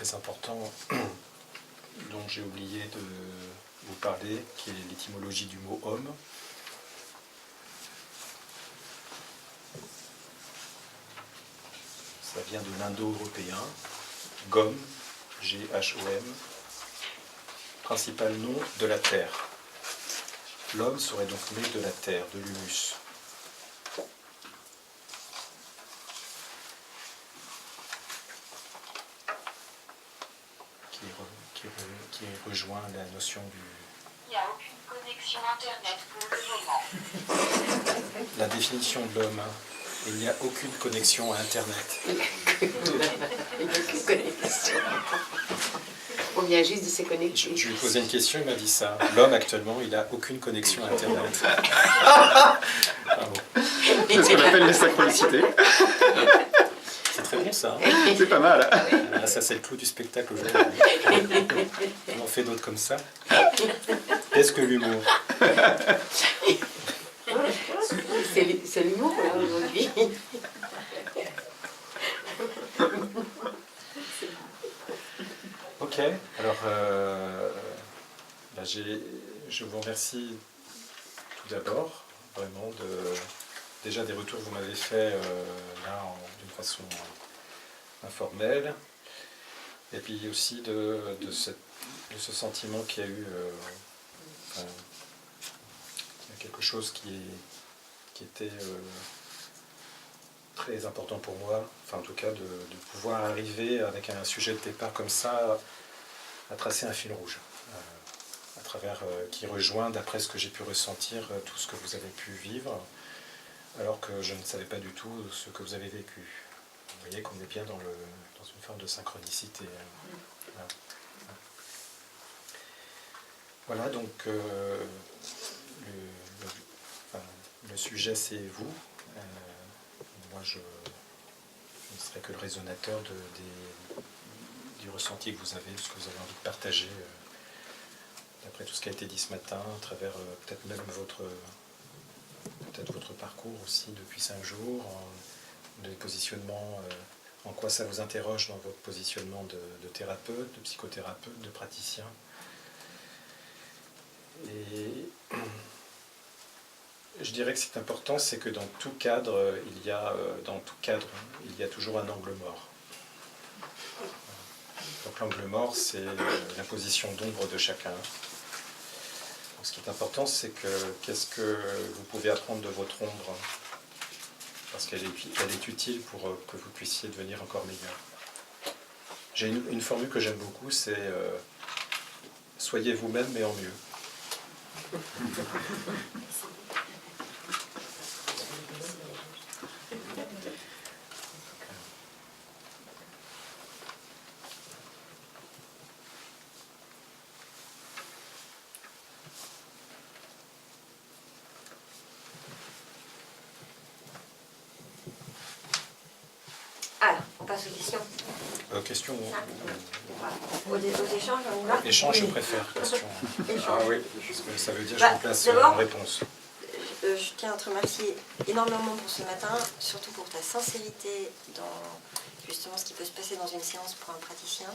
très important dont j'ai oublié de vous parler, qui est l'étymologie du mot homme. Ça vient de l'indo-européen, Gom, G-H-O-M, principal nom de la terre. L'homme serait donc né de la terre, de l'humus. Qui rejoint la notion du... Il n'y a aucune connexion Internet pour le moment. La définition de l'homme, il n'y a aucune connexion à Internet. Aucune connexion. On vient juste de se connecter. Je lui ai posé une question, il m'a dit ça. L'homme, actuellement, il n'a aucune connexion à Internet. Bravo. C'est ce qu'on appelle les synchronicités. C'est très bon, ça. C'est pas mal. Ah, ça, c'est le clou du spectacle aujourd'hui. On en fait d'autres comme ça. Qu'est-ce que l'humour? C'est l'humour, là, aujourd'hui. Ok, alors je vous remercie tout d'abord, vraiment, déjà des retours que vous m'avez fait là d'une façon informelle, et puis aussi de ce sentiment qu'il y a eu il y a quelque chose qui était très important pour moi, enfin en tout cas de pouvoir arriver avec un sujet de départ comme ça à tracer un fil rouge, à travers qui rejoint, d'après ce que j'ai pu ressentir, tout ce que vous avez pu vivre, alors que je ne savais pas du tout ce que vous avez vécu. Vous voyez qu'on est bien dans une forme de synchronicité. Voilà, donc le sujet c'est vous. Moi je ne serai que le résonateur du ressenti que vous avez, de ce que vous avez envie de partager, d'après tout ce qui a été dit ce matin, à travers peut-être même votre parcours aussi depuis 5 jours, le positionnement, en quoi ça vous interroge dans votre positionnement de thérapeute, de psychothérapeute, de praticien. Et je dirais que c'est important, c'est que dans tout cadre, il y a toujours un angle mort. Donc l'angle mort, c'est la position d'ombre de chacun. Donc, ce qui est important, c'est que qu'est-ce que vous pouvez apprendre de votre ombre, parce qu'elle est utile pour que vous puissiez devenir encore meilleur. J'ai une formule que j'aime beaucoup, c'est soyez vous-même mais en mieux. Alors, on passe aux questions. Question Aux échanges, on y va? échange, je préfère. Question. Ah oui, parce que ça veut dire que je remplace d'abord, une réponse. Je tiens à te remercier énormément pour ce matin, surtout pour ta sincérité dans justement ce qui peut se passer dans une séance pour un praticien.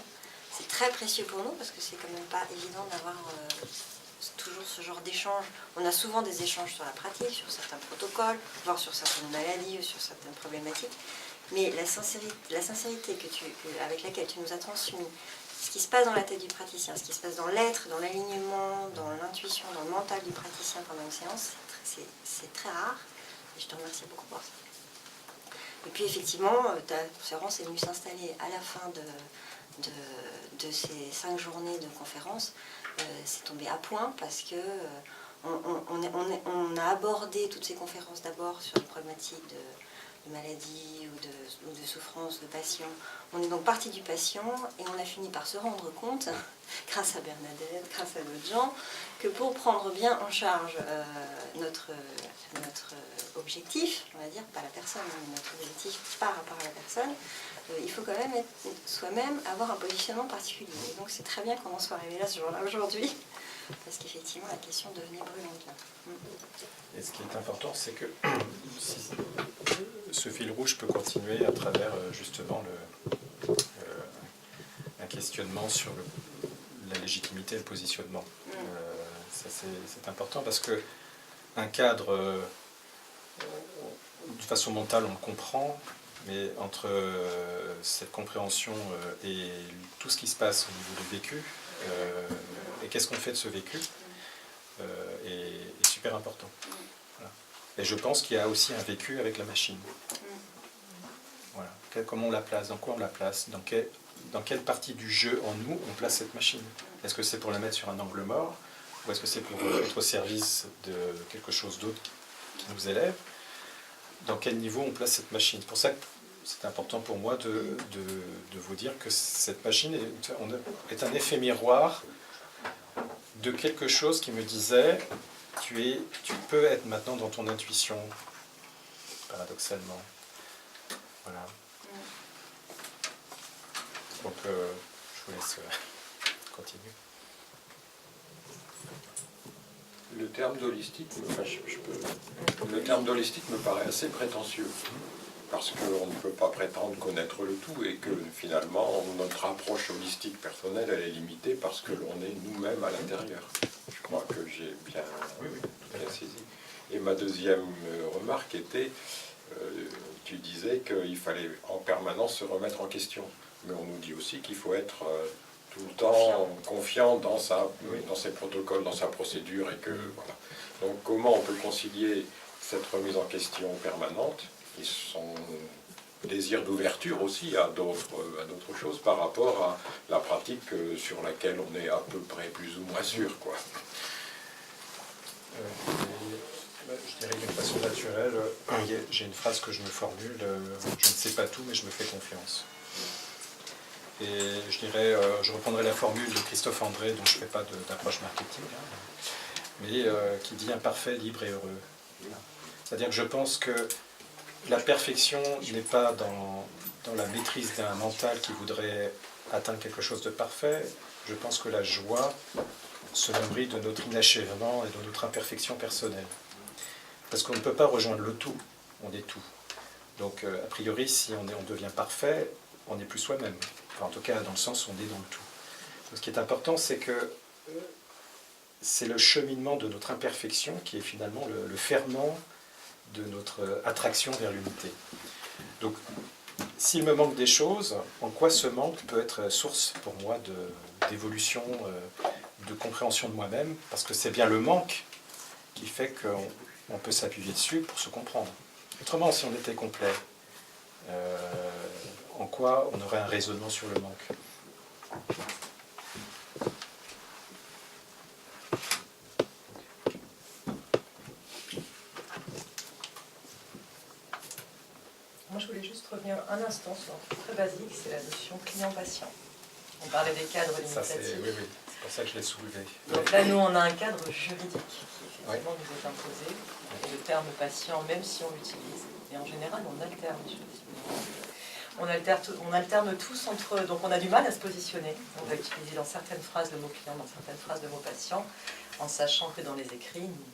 C'est très précieux pour nous parce que c'est quand même pas évident d'avoir toujours ce genre d'échange. On a souvent des échanges sur la pratique, sur certains protocoles, voire sur certaines maladies ou sur certaines problématiques. Mais la sincérité avec laquelle tu nous as transmis ce qui se passe dans la tête du praticien, ce qui se passe dans l'être, dans l'alignement, dans l'intuition, dans le mental du praticien pendant une séance, c'est très rare. Et je te remercie beaucoup pour ça. Et puis effectivement, ta conférence est venue s'installer à la fin de ces 5 journées de conférence. C'est tombé à point parce que on a abordé toutes ces conférences d'abord sur les problématiques de maladie ou de souffrance de patient. On est donc parti du patient et on a fini par se rendre compte, grâce à Bernadette, grâce à d'autres gens, que pour prendre bien en charge notre objectif, on va dire, pas la personne, mais notre objectif par rapport à la personne, il faut quand même être soi-même, avoir un positionnement particulier. Et donc c'est très bien qu'on en soit arrivé là ce jour-là aujourd'hui, parce qu'effectivement la question devenait brûlante. Et ce qui est important, c'est que ce fil rouge peut continuer à travers justement la question questionnement sur la légitimité et le positionnement. Ça c'est important parce que un cadre, de façon mentale, on le comprend, mais entre cette compréhension et tout ce qui se passe au niveau du vécu, et qu'est-ce qu'on fait de ce vécu, est super important. Voilà. Et je pense qu'il y a aussi un vécu avec la machine. Voilà. Comment on la place, dans quoi on la place, dans quelle partie du jeu en nous on place cette machine. Est-ce que c'est pour la mettre sur un angle mort, ou est-ce que c'est pour être au service de quelque chose d'autre qui nous élève? Dans quel niveau on place cette machine? C'est pour ça que c'est important pour moi de vous dire que cette machine est un effet miroir de quelque chose qui me disait tu peux être maintenant dans ton intuition, paradoxalement. Voilà. Donc je vous laisse continuer. Le terme d'holistique, le terme d'holistique me paraît assez prétentieux, parce qu'on ne peut pas prétendre connaître le tout, et que finalement notre approche holistique personnelle elle est limitée parce que l'on est nous-mêmes à l'intérieur. Je crois que j'ai bien saisi. Et ma deuxième remarque était, tu disais qu'il fallait en permanence se remettre en question, mais on nous dit aussi qu'il faut être tout le temps confiant dans ses protocoles, dans sa procédure, et que voilà. Donc comment on peut concilier cette remise en question permanente et son désir d'ouverture aussi à d'autres choses par rapport à la pratique sur laquelle on est à peu près plus ou moins sûr, quoi. Je dirais d'une façon naturelle, j'ai une phrase que je me formule, je ne sais pas tout mais je me fais confiance. Et je dirais, je reprendrai la formule de Christophe André, dont je ne fais pas d'approche marketing, mais qui dit imparfait, libre et heureux. C'est-à-dire que je pense que la perfection n'est pas dans la maîtrise d'un mental qui voudrait atteindre quelque chose de parfait. Je pense que la joie se nourrit de notre inachèvement et de notre imperfection personnelle. Parce qu'on ne peut pas rejoindre le tout, on est tout. Donc, a priori, si on devient parfait, on n'est plus soi-même. Enfin, en tout cas, dans le sens où on est dans le tout. Donc, ce qui est important, c'est que c'est le cheminement de notre imperfection qui est finalement le ferment de notre attraction vers l'unité. Donc, s'il me manque des choses, en quoi ce manque peut être source pour moi d'évolution, de compréhension de moi-même, parce que c'est bien le manque qui fait qu'on peut s'appuyer dessus pour se comprendre. Autrement, si on était complet, en quoi on aurait un raisonnement sur le manque? Moi, je voulais juste revenir un instant sur un truc très basique, c'est la notion client-patient. On parlait des cadres limitatifs. Oui, c'est pour ça que je l'ai soulevé. Donc là, nous, on a un cadre juridique qui, effectivement, nous est imposé. Et le terme patient, même si on l'utilise, et en général, on alterne les choses. On alterne tous entre... Donc on a du mal à se positionner. On va utiliser dans certaines phrases le mot client, dans certaines phrases le mot patient, en sachant que dans les écrits, nous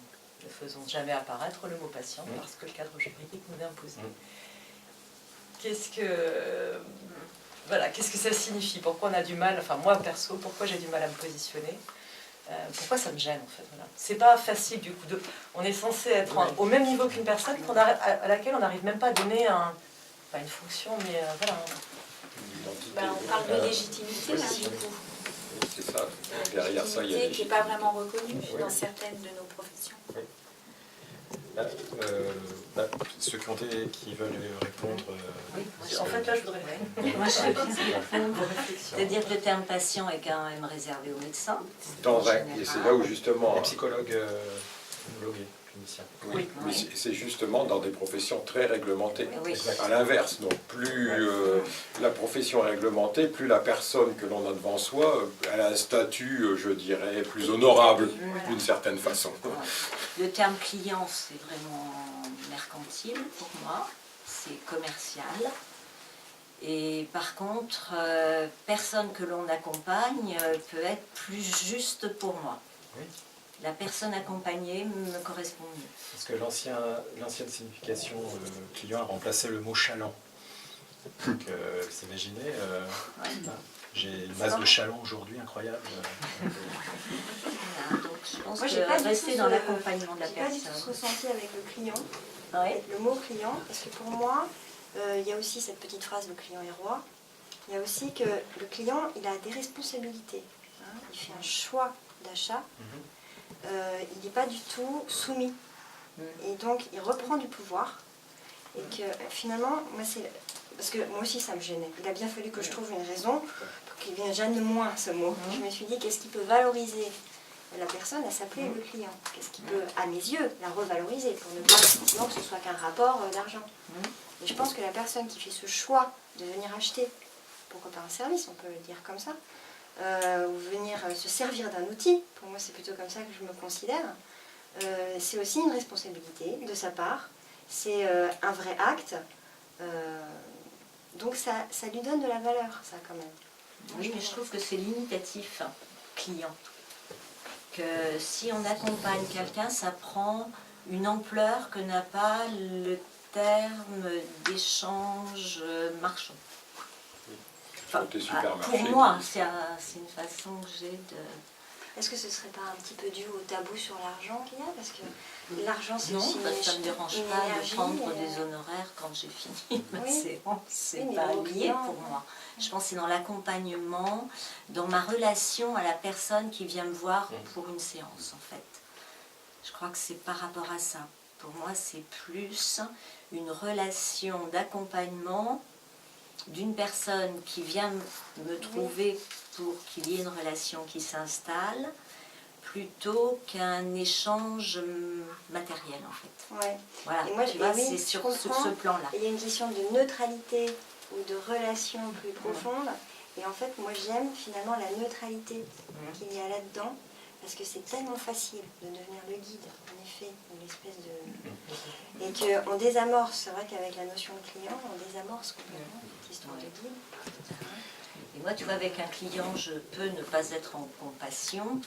ne faisons jamais apparaître le mot patient, parce que le cadre juridique nous est imposé. Qu'est-ce que ça signifie? Pourquoi on a du mal, enfin moi perso, pourquoi j'ai du mal à me positionner? Pourquoi ça me gêne en fait? Voilà. C'est pas facile du coup. On est censé être au même niveau qu'une personne à laquelle on n'arrive même pas à donner pas une fonction, mais voilà. On parle de légitimité là du coup. C'est ça. Derrière ça, il y a qui n'est pas vraiment reconnue dans certaines de nos professions. Ceux qui veulent répondre. En fait, là, je voudrais. Moi, je pense c'est-à-dire que le terme patient est quand même réservé aux médecins. Et c'est là où justement. Les psychologues homologués, cliniciens. Oui, c'est justement dans des professions très réglementées. Oui. À l'inverse, donc plus la profession est réglementée, plus la personne que l'on a devant soi, elle a un statut, je dirais, plus honorable d'une certaine façon. Le terme client, c'est vraiment mercantile pour moi, c'est commercial. Et par contre, personne que l'on accompagne peut être plus juste pour moi. Oui. La personne accompagnée me correspond mieux. Parce que l'ancienne signification client a remplacé le mot chaland. Donc, vous imaginez, J'ai une masse de chalands aujourd'hui incroyable. Voilà, donc je pense Moi, que j'ai pas du rester tout dans ce- l'accompagnement de la J'ai pas du tout ce personne. ressenti avec le client, Ouais. avec le mot client, parce que pour moi, il y a aussi cette petite phrase le client est roi. Il y a aussi que le client, il a des responsabilités. Hein. Il fait un choix d'achat. Il n'est pas du tout soumis. Et donc, il reprend du pouvoir. Et que finalement, moi, c'est. Parce que moi aussi, ça me gênait. Il a bien fallu que je trouve une raison pour qu'il me gêne moins ce mot. Je me suis dit, qu'est-ce qui peut valoriser la personne à s'appeler le client? Qu'est-ce qui peut, à mes yeux, la revaloriser pour ne pas effectivement que ce soit qu'un rapport d'argent? Et je pense que la personne qui fait ce choix de venir acheter, pourquoi pas un service, on peut le dire comme ça, ou venir se servir d'un outil, pour moi c'est plutôt comme ça que je me considère, c'est aussi une responsabilité de sa part, c'est un vrai acte, donc ça lui donne de la valeur, ça quand même. Oui, mais je trouve que c'est limitatif, client. Que si on accompagne quelqu'un, ça prend une ampleur que n'a pas le terme d'échange marchand. Enfin, Côté supermarché. pour moi, c'est une façon que j'ai de... Est-ce que ce serait pas un petit peu dû au tabou sur l'argent qu'il y a? Parce que l'argent c'est Non, aussi parce que ça ne me dérange une pas énergie, de prendre des honoraires quand j'ai fini ma Oui. séance. C'est Oui, mais pas au lié client, pour moi. Je pense que c'est dans l'accompagnement, dans ma relation à la personne qui vient me voir pour une séance, en fait. Je crois que c'est par rapport à ça. Pour moi, c'est plus une relation d'accompagnement d'une personne qui vient me trouver pour qu'il y ait une relation qui s'installe, plutôt qu'un échange matériel, en fait. Ouais. Voilà, Et moi, tu vois, oui, c'est je sur comprends. ce plan-là. Et il y a une question de neutralité ou de relation plus profonde. Et en fait, moi, j'aime finalement la neutralité qu'il y a là-dedans, parce que c'est tellement facile de devenir le guide, en effet, ou l'espèce de... Et qu'on désamorce, c'est vrai qu'avec la notion de client, on désamorce complètement cette histoire de guide. Et moi, tu vois, avec un client, je peux ne pas être en compassion,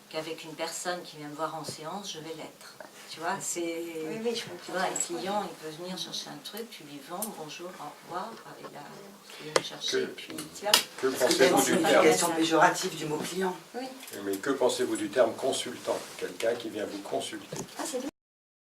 qu'avec une personne qui vient me voir en séance, je vais l'être. Tu vois, c'est... Oui, oui, je Tu comprends. vois, un client, il peut venir chercher un truc, tu lui vends, bonjour, au revoir, et là, il vient me chercher, puis tiens. Que Parce que pensez-vous c'est du pas une terme question péjorative du mot client. Oui. Mais que pensez-vous du terme consultant? Quelqu'un qui vient vous consulter. Ah, c'est bien.